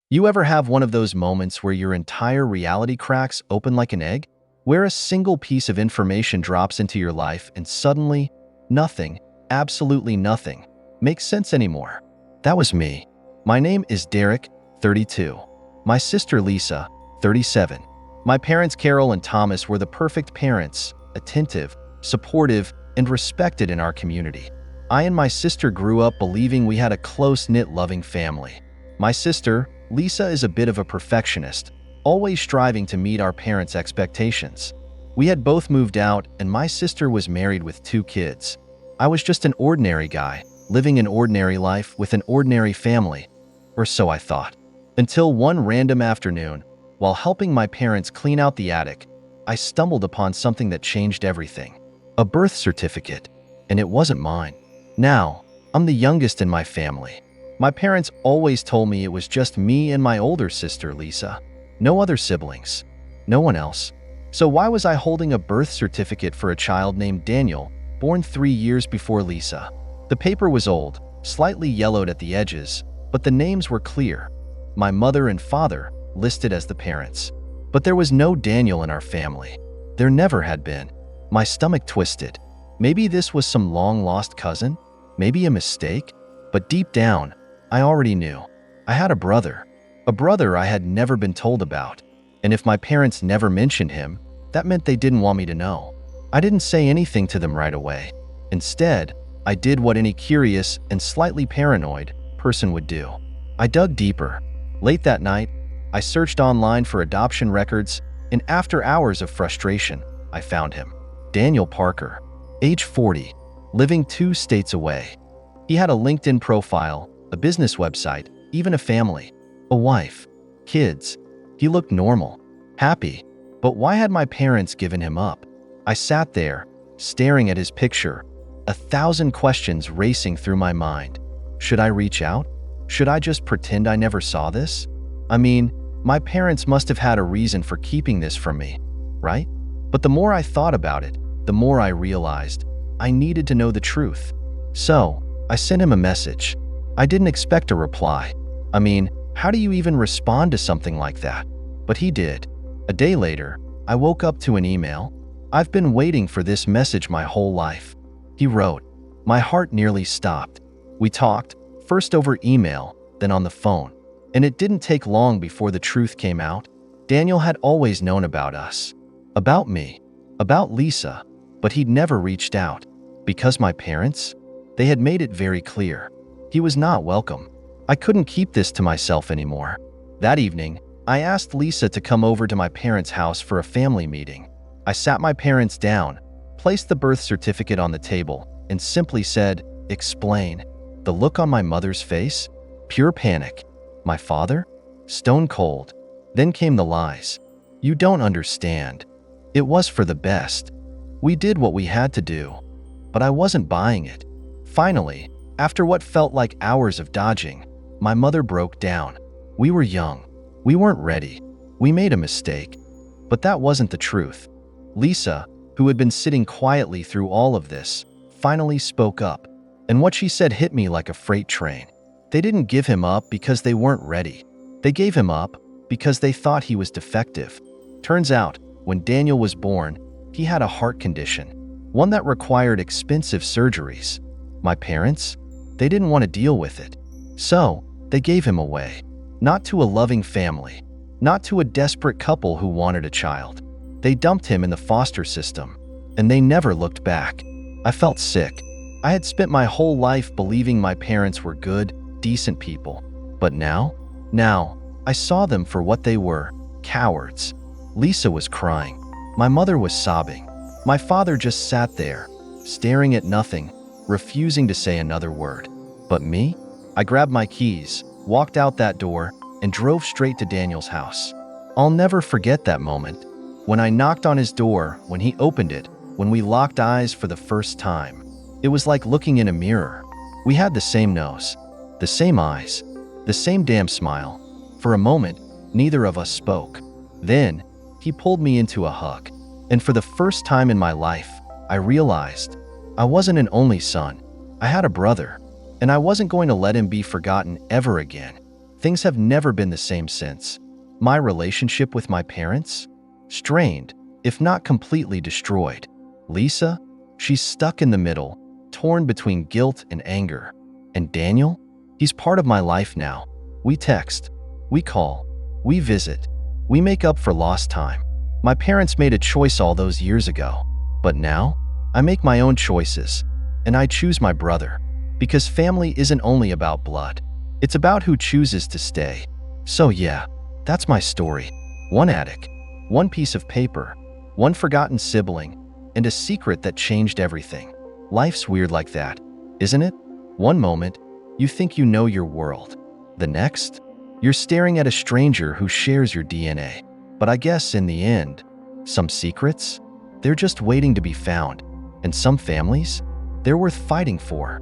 You ever have one of those moments where your entire reality cracks open like an egg? Where a single piece of information drops into your life and suddenly, nothing, absolutely nothing, makes sense anymore? That was me. My name is Derek, 32. My sister Lisa, 37. My parents Carol and Thomas were the perfect parents, attentive, supportive, and respected in our community. I and my sister grew up believing we had a close-knit, loving family. My sister, Lisa, is a bit of a perfectionist, always striving to meet our parents' expectations. We had both moved out, and my sister was married with 2 kids. I was just an ordinary guy, living an ordinary life with an ordinary family, or so I thought. Until one random afternoon, while helping my parents clean out the attic, I stumbled upon something that changed everything. A birth certificate, and it wasn't mine. Now, I'm the youngest in my family. My parents always told me it was just me and my older sister, Lisa. No other siblings. No one else. So why was I holding a birth certificate for a child named Daniel, born 3 years before Lisa? The paper was old, slightly yellowed at the edges, but the names were clear. My mother and father listed as the parents. But there was no Daniel in our family. There never had been. My stomach twisted. Maybe this was some long-lost cousin? Maybe a mistake? But deep down, I already knew. I had a brother I had never been told about. And if my parents never mentioned him, that meant they didn't want me to know. I didn't say anything to them right away. Instead, I did what any curious and slightly paranoid person would do. I dug deeper. Late that night, I searched online for adoption records, and after hours of frustration, I found him. Daniel Parker, age 40, living 2 states away. He had a LinkedIn profile, a business website, even a family, a wife, kids. He looked normal, happy, but why had my parents given him up? I sat there, staring at his picture, 1,000 questions racing through my mind. Should I reach out? Should I just pretend I never saw this? I mean, my parents must have had a reason for keeping this from me, right? But the more I thought about it, the more I realized I needed to know the truth. So, I sent him a message. I didn't expect a reply. I mean, how do you even respond to something like that? But he did. A day later, I woke up to an email. I've been waiting for this message my whole life. He wrote. My heart nearly stopped. We talked, first over email, then on the phone. And it didn't take long before the truth came out. Daniel had always known about us. About me. About Lisa. But he'd never reached out. Because my parents? They had made it very clear. He was not welcome. I couldn't keep this to myself anymore. That evening, I asked Lisa to come over to my parents' house for a family meeting. I sat my parents down, placed the birth certificate on the table, and simply said, "Explain." The look on my mother's face? Pure panic. My father? Stone cold. Then came the lies. "You don't understand. It was for the best. We did what we had to do." But I wasn't buying it. Finally, after what felt like hours of dodging, my mother broke down. We were young. We weren't ready. We made a mistake. But that wasn't the truth. Lisa, who had been sitting quietly through all of this, finally spoke up. And what she said hit me like a freight train. They didn't give him up because they weren't ready. They gave him up because they thought he was defective. Turns out, when Daniel was born, he had a heart condition, one that required expensive surgeries. My parents? They didn't want to deal with it. So, they gave him away. Not to a loving family. Not to a desperate couple who wanted a child. They dumped him in the foster system. And they never looked back. I felt sick. I had spent my whole life believing my parents were good, decent people. But now, I saw them for what they were, cowards. Lisa was crying. My mother was sobbing. My father just sat there, staring at nothing, refusing to say another word. But me? I grabbed my keys, walked out that door, and drove straight to Daniel's house. I'll never forget that moment. When I knocked on his door, when he opened it, when we locked eyes for the first time. It was like looking in a mirror. We had the same nose, the same eyes, the same damn smile. For a moment, neither of us spoke. Then, he pulled me into a hug. And for the first time in my life, I realized I wasn't an only son. I had a brother, and I wasn't going to let him be forgotten ever again. Things have never been the same since. My relationship with my parents? Strained, if not completely destroyed. Lisa? She's stuck in the middle, torn between guilt and anger. And Daniel? He's part of my life now. We text, we call, we visit, we make up for lost time. My parents made a choice all those years ago. But now, I make my own choices, and I choose my brother. Because family isn't only about blood. It's about who chooses to stay. So yeah, that's my story. One attic, one piece of paper, one forgotten sibling, and a secret that changed everything. Life's weird like that, isn't it? One moment, you think you know your world. The next, you're staring at a stranger who shares your DNA. But I guess in the end, some secrets, they're just waiting to be found. And some families, they're worth fighting for.